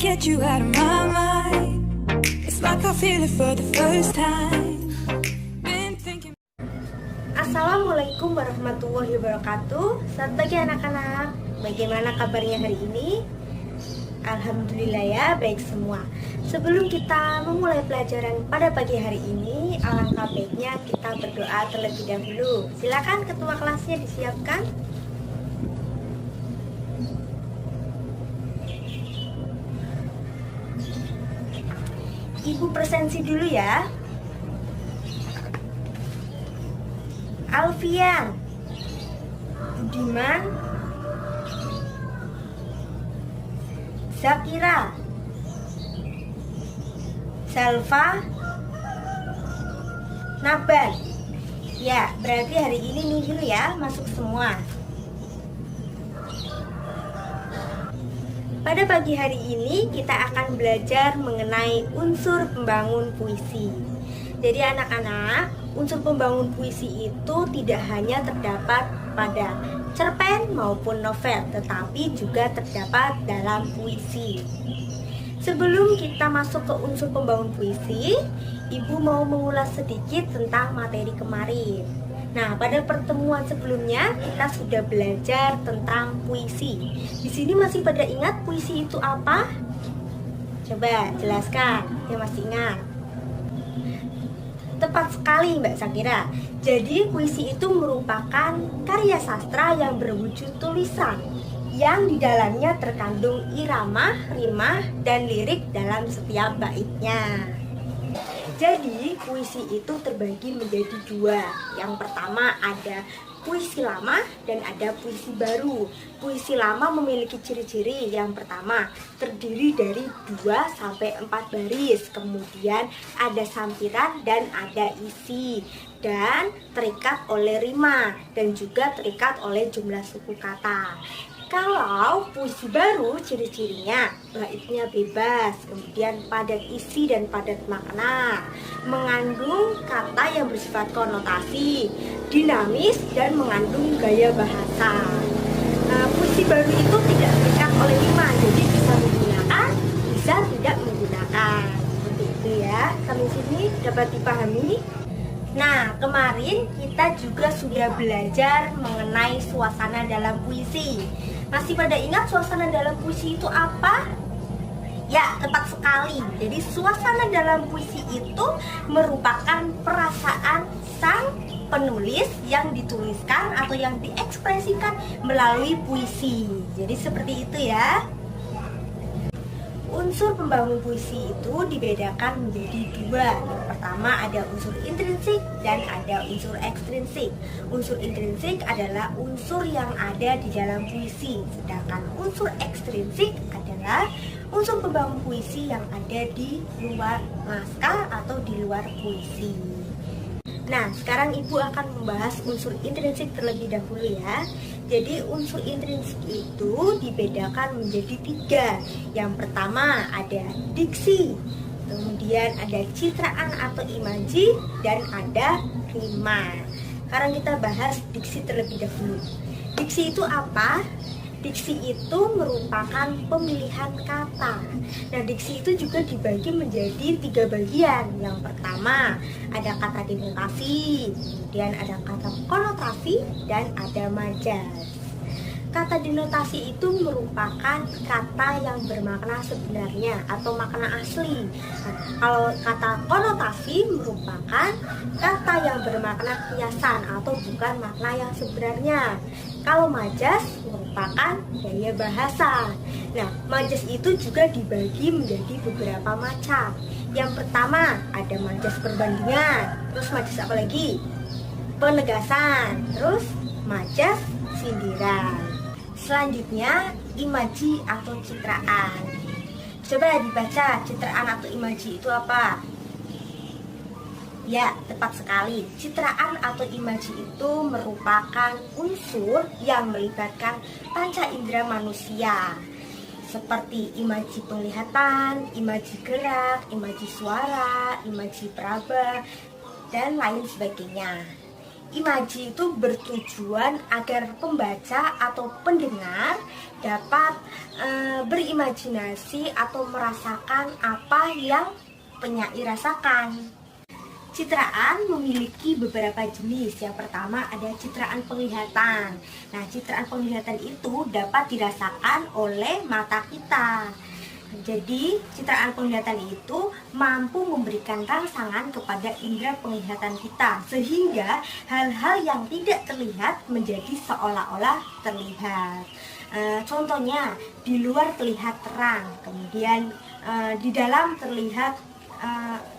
get you out of my mind. It's like I feel it for the first time. Been thinking. Assalamualaikum warahmatullahi wabarakatuh. Selamat pagi anak-anak. Bagaimana kabarnya hari ini? Alhamdulillah ya, baik semua. Sebelum kita memulai pelajaran pada pagi hari ini, alangkah baiknya kita berdoa terlebih dahulu. Silakan ketua kelasnya disiapkan. Ibu presensi dulu ya. Alfian, Budiman, Zakira, Salva, Naban. Ya, berarti hari ini nihil ya, masuk semua. Pada pagi hari ini kita akan belajar mengenai unsur pembangun puisi. Jadi anak-anak, unsur pembangun puisi itu tidak hanya terdapat pada cerpen maupun novel, tetapi juga terdapat dalam puisi. Sebelum kita masuk ke unsur pembangun puisi, Ibu mau mengulas sedikit tentang materi kemarin. Nah, pada pertemuan sebelumnya kita sudah belajar tentang puisi. Di sini masih pada ingat puisi itu apa? Coba jelaskan, yang masih ingat. Tepat sekali Mbak Zakira. Jadi puisi itu merupakan karya sastra yang berwujud tulisan, yang di dalamnya terkandung irama, rimah, dan lirik dalam setiap baitnya. Jadi puisi itu terbagi menjadi dua. Yang pertama ada puisi lama dan ada puisi baru. Puisi lama memiliki ciri-ciri. Yang pertama, terdiri dari 2 sampai 4 baris. Kemudian ada sampiran dan ada isi, dan terikat oleh rima dan juga terikat oleh jumlah suku kata. Kalau puisi baru, ciri-cirinya baitnya bebas, kemudian padat isi dan padat makna, mengandung kata yang bersifat konotasi, dinamis, dan mengandung gaya bahasa. Puisi baru itu tidak terikat oleh rima, jadi bisa menggunakan, bisa tidak menggunakan. Seperti itu ya, sampai sini dapat dipahami. Nah, kemarin kita juga sudah belajar mengenai suasana dalam puisi. Masih pada ingat suasana dalam puisi itu apa? Ya, tepat sekali. Jadi suasana dalam puisi itu merupakan perasaan sang penulis yang dituliskan atau yang diekspresikan melalui puisi. Jadi seperti itu ya. Unsur pembangun puisi itu dibedakan menjadi 2. Yang pertama ada unsur intrinsik dan ada unsur ekstrinsik. Unsur intrinsik adalah unsur yang ada di dalam puisi, sedangkan unsur ekstrinsik adalah unsur pembangun puisi yang ada di luar naskah atau di luar puisi. Nah, sekarang Ibu akan membahas unsur intrinsik terlebih dahulu ya. Jadi unsur intrinsik itu dibedakan menjadi 3. Yang pertama ada diksi, kemudian ada citraan atau imaji, dan ada rima. Sekarang kita bahas diksi terlebih dahulu. Diksi itu apa? Diksi itu merupakan pemilihan kata. Nah, diksi itu juga dibagi menjadi 3 bagian. Yang pertama ada kata denotasi, kemudian ada kata konotasi, dan ada majas. Kata denotasi itu merupakan kata yang bermakna sebenarnya atau makna asli. Nah, kalau kata konotasi merupakan kata yang bermakna kiasan atau bukan makna yang sebenarnya. Kalau majas merupakan gaya bahasa. Nah, majas itu juga dibagi menjadi beberapa macam. Yang pertama ada majas perbandingan, terus majas apa lagi? Penegasan, terus majas sindiran. Selanjutnya imaji atau citraan. Coba dibaca, citraan atau imaji itu apa? Ya, tepat sekali. Citraan atau imaji itu merupakan unsur yang melibatkan panca indera manusia, seperti imaji penglihatan, imaji gerak, imaji suara, imaji peraba, dan lain sebagainya. Imaji itu bertujuan agar pembaca atau pendengar dapat berimajinasi atau merasakan apa yang penyair rasakan. Citraan memiliki beberapa jenis. Yang pertama ada citraan penglihatan. Nah, citraan penglihatan itu dapat dirasakan oleh mata kita. Jadi, citraan penglihatan itu mampu memberikan rangsangan kepada indera penglihatan kita, sehingga hal-hal yang tidak terlihat menjadi seolah-olah terlihat. Contohnya, di luar terlihat terang, kemudian di dalam terlihat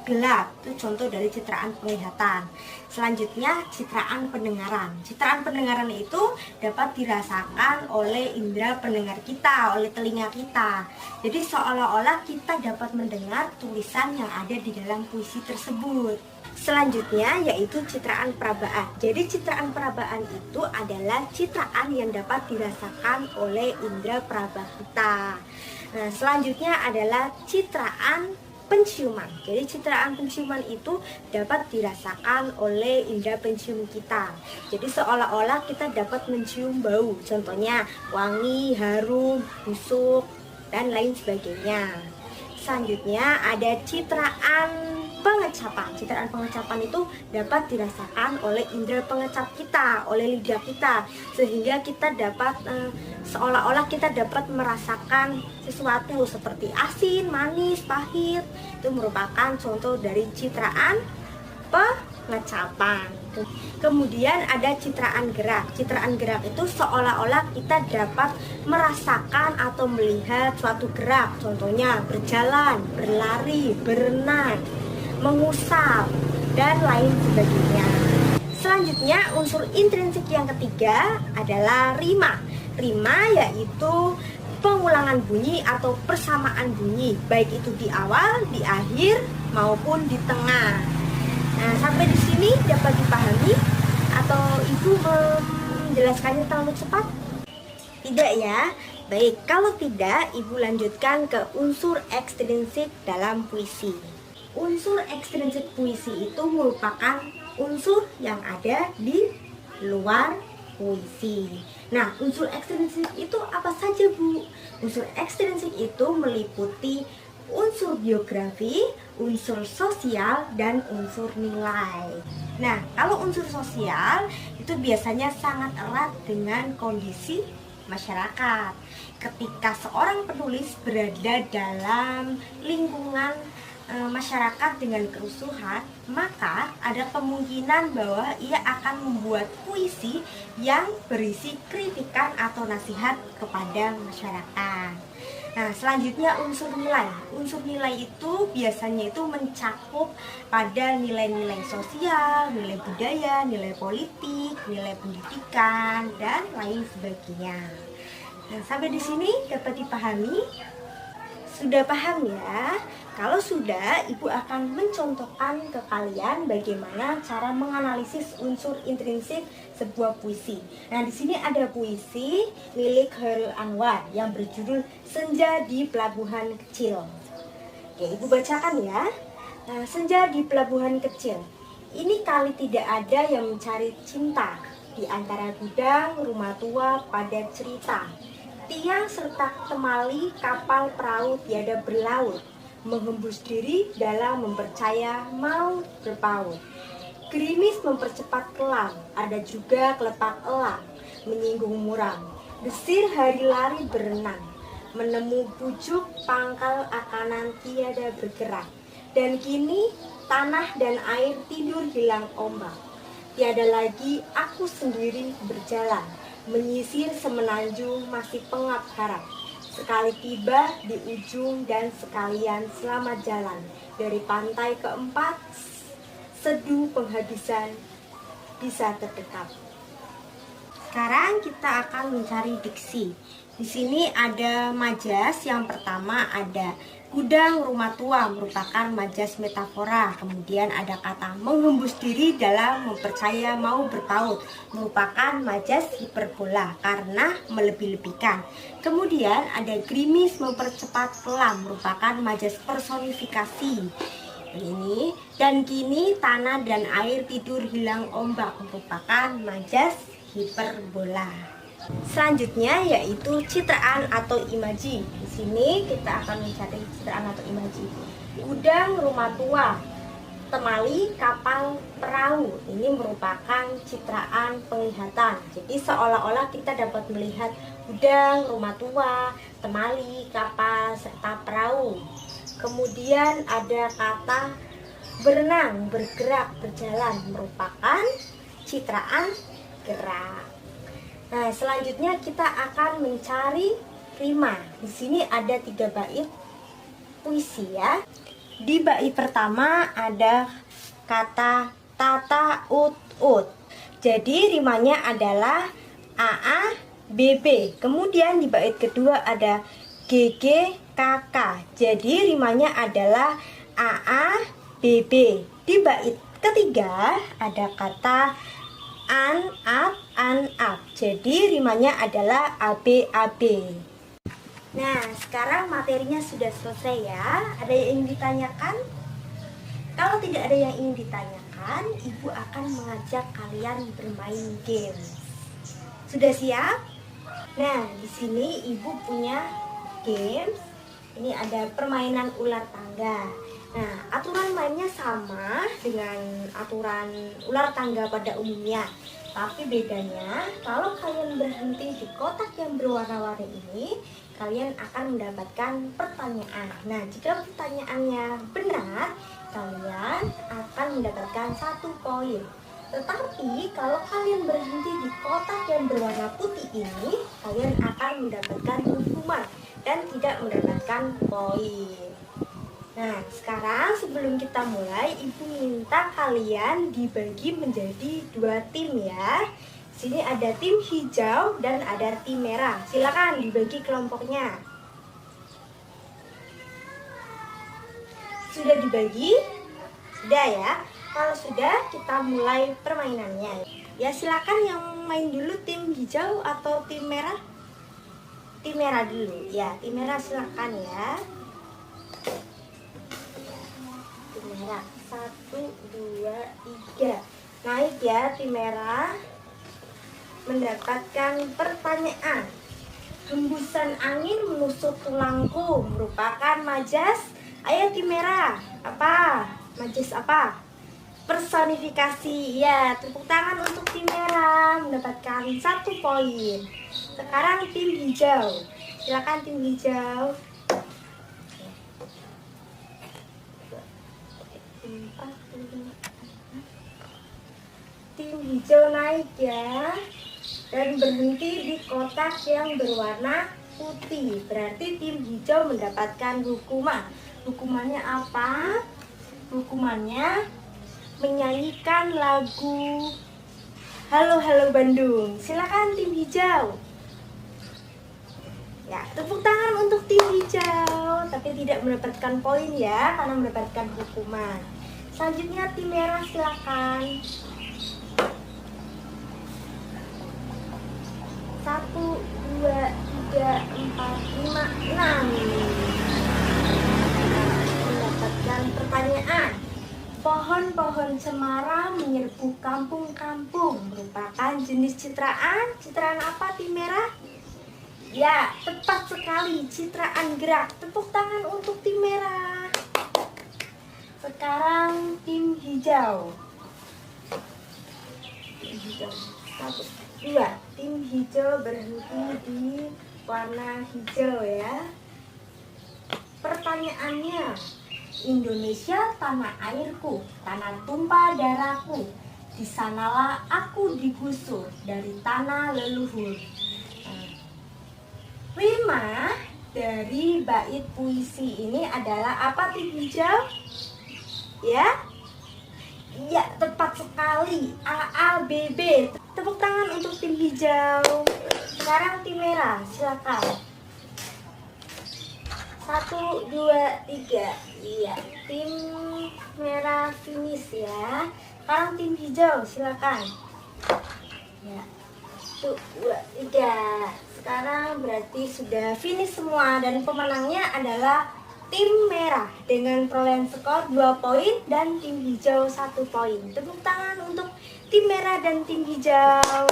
gelap. Itu contoh dari citraan penglihatan. Selanjutnya citraan pendengaran. Citraan pendengaran itu dapat dirasakan oleh indera pendengar kita, oleh telinga kita. Jadi seolah-olah kita dapat mendengar tulisan yang ada di dalam puisi tersebut. Selanjutnya yaitu citraan perabaan. Jadi citraan perabaan itu adalah citraan yang dapat dirasakan oleh indera peraba kita. Nah, selanjutnya adalah citraan penciuman. Jadi citraan penciuman itu dapat dirasakan oleh indera pencium kita. Jadi seolah-olah kita dapat mencium bau. Contohnya wangi, harum, busuk, dan lain sebagainya. Selanjutnya ada citraan pengecapan. Citraan pengecapan itu dapat dirasakan oleh indera pengecap kita, oleh lidah kita, sehingga kita dapat seolah-olah kita dapat merasakan sesuatu seperti asin, manis, pahit. Itu merupakan contoh dari citraan pengecapan. Kemudian ada citraan gerak. Citraan gerak itu seolah-olah kita dapat merasakan atau melihat suatu gerak. Contohnya berjalan, berlari, berenang, mengusap, dan lain sebagainya. Selanjutnya unsur intrinsik yang ketiga adalah rima. Rima yaitu pengulangan bunyi atau persamaan bunyi, baik itu di awal, di akhir, maupun di tengah. Nah, sampai di sini dapat dipahami atau Ibu menjelaskannya terlalu cepat? Tidak ya? Baik, kalau tidak Ibu lanjutkan ke unsur ekstrinsik dalam puisi. Unsur ekstrinsik puisi itu merupakan unsur yang ada di luar puisi. Nah, unsur ekstrinsik itu apa saja, Bu? Unsur ekstrinsik itu meliputi unsur biografi, unsur sosial, dan unsur nilai. Nah, kalau unsur sosial itu biasanya sangat erat dengan kondisi masyarakat. Ketika seorang penulis berada dalam lingkungan masyarakat dengan kerusuhan, maka ada kemungkinan bahwa ia akan membuat puisi yang berisi kritikan atau nasihat kepada masyarakat. Nah, selanjutnya unsur nilai. Unsur nilai itu biasanya itu mencakup pada nilai-nilai sosial, nilai budaya, nilai politik, nilai pendidikan, dan lain sebagainya. Nah, sampai di sini dapat dipahami? Sudah paham ya? Kalau sudah, Ibu akan mencontohkan ke kalian bagaimana cara menganalisis unsur intrinsik sebuah puisi. Nah, di sini ada puisi milik Chairul Anwar yang berjudul Senja di Pelabuhan Kecil. Oke, Ibu bacakan ya. Nah, senja di pelabuhan kecil. Ini kali tidak ada yang mencari cinta di antara gudang rumah tua pada cerita. Tiang serta temali kapal perahu tiada berlaut, menghembus diri dalam mempercaya mau berpaut. Gerimis mempercepat kelam, ada juga kelepak elang, menyinggung muram. Desir hari lari berenang, menemu bujuk pangkal akanan tiada bergerak. Dan kini tanah dan air tidur hilang ombak. Tiada lagi aku sendiri berjalan, menyisir semenanjung masih pengap harap. Sekali tiba di ujung dan sekalian selamat jalan. Dari pantai keempat, seduh penghabisan bisa terdekat. Sekarang kita akan mencari diksi. Di sini ada majas. Yang pertama ada gudang rumah tua, merupakan majas metafora. Kemudian ada kata menghembus diri dalam mempercaya mau berpaut, merupakan majas hiperbola karena melebih-lebihkan. Kemudian ada gerimis mempercepat kelam, merupakan majas personifikasi. Ini dan kini tanah dan air tidur hilang ombak, merupakan majas hiperbola. Selanjutnya yaitu citraan atau imaji. Di sini kita akan mencari citraan atau imaji. Gudang rumah tua, temali, kapal, perahu. Ini merupakan citraan penglihatan. Jadi seolah-olah kita dapat melihat gudang rumah tua, temali, kapal, serta perahu. Kemudian ada kata berenang, bergerak, berjalan, merupakan citraan gerak. Nah, selanjutnya kita akan mencari rima. Di sini ada 3 bait puisi ya. Di bait pertama ada kata tata ut ut. Jadi rimanya adalah AA BB. Kemudian di bait kedua ada GG KK. Jadi rimanya adalah AA BB. Di bait ketiga ada kata an up. Jadi rimanya adalah AB. Nah, sekarang materinya sudah selesai ya. Ada yang ingin ditanyakan? Kalau tidak ada yang ingin ditanyakan, Ibu akan mengajak kalian bermain games. Sudah siap? Nah, di sini Ibu punya games. Ini ada permainan ular tangga. Nah, aturan mainnya sama dengan aturan ular tangga pada umumnya. Tapi bedanya, kalau kalian berhenti di kotak yang berwarna-warni ini, kalian akan mendapatkan pertanyaan. Nah, jika pertanyaannya benar, kalian akan mendapatkan 1 poin. Tetapi, kalau kalian berhenti di kotak yang berwarna putih ini, kalian akan mendapatkan hukuman dan tidak mendapatkan poin. Nah, sekarang sebelum kita mulai, Ibu minta kalian dibagi menjadi 2 tim ya. Sini ada tim hijau dan ada tim merah. Silakan dibagi kelompoknya. Sudah dibagi? Sudah ya. Kalau sudah, kita mulai permainannya. Ya, silakan yang main dulu tim hijau atau tim merah? Tim merah dulu. Ya, tim merah silakan ya. 1, 2, 3. Naik ya tim merah. Mendapatkan pertanyaan. Hembusan angin menusuk tulangku merupakan majas. Ayo tim merah. Apa? Majas apa? Personifikasi. Ya, tepuk tangan untuk tim merah, mendapatkan 1 poin. Sekarang tim hijau. Silakan tim hijau. Tim hijau naik ya, dan berhenti di kotak yang berwarna putih. Berarti tim hijau mendapatkan hukuman. Hukumannya apa? Hukumannya menyanyikan lagu Halo Halo Bandung. Silakan tim hijau. Ya, tepuk tangan untuk tim hijau, tapi tidak mendapatkan poin ya, karena mendapatkan hukuman. Selanjutnya tim merah silakan. 1, 2, 3, 4, 5, 6. Mendapatkan pertanyaan. Pohon-pohon cemara menyerbu kampung-kampung merupakan jenis citraan. Citraan apa tim merah? Ya, tepat sekali, citraan gerak. Tepuk tangan untuk tim merah. Sekarang tim hijau. Tim hijau. 1, 2. Tim hijau berhenti di warna hijau ya. Pertanyaannya, Indonesia tanah airku, tanah tumpah darahku. Di sanalah aku digusur dari tanah leluhur. Rima dari bait puisi ini adalah apa tim hijau? Ya? Iya, tepat sekali. AABB. Tepuk tangan untuk tim hijau. Sekarang tim merah, silakan. 1, 2, 3. Iya, tim merah finish ya. Sekarang tim hijau, silakan. Ya. 1, 2, 3. Sekarang berarti sudah finish semua dan pemenangnya adalah tim merah dengan perolehan skor 2 poin dan tim hijau 1 poin. Tepuk tangan untuk tim merah dan tim hijau.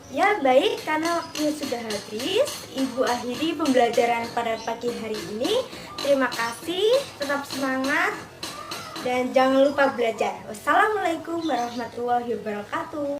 Ya baik, karena waktunya sudah habis, Ibu akhiri pembelajaran pada pagi hari ini. Terima kasih, tetap semangat, dan jangan lupa belajar. Wassalamualaikum warahmatullahi wabarakatuh.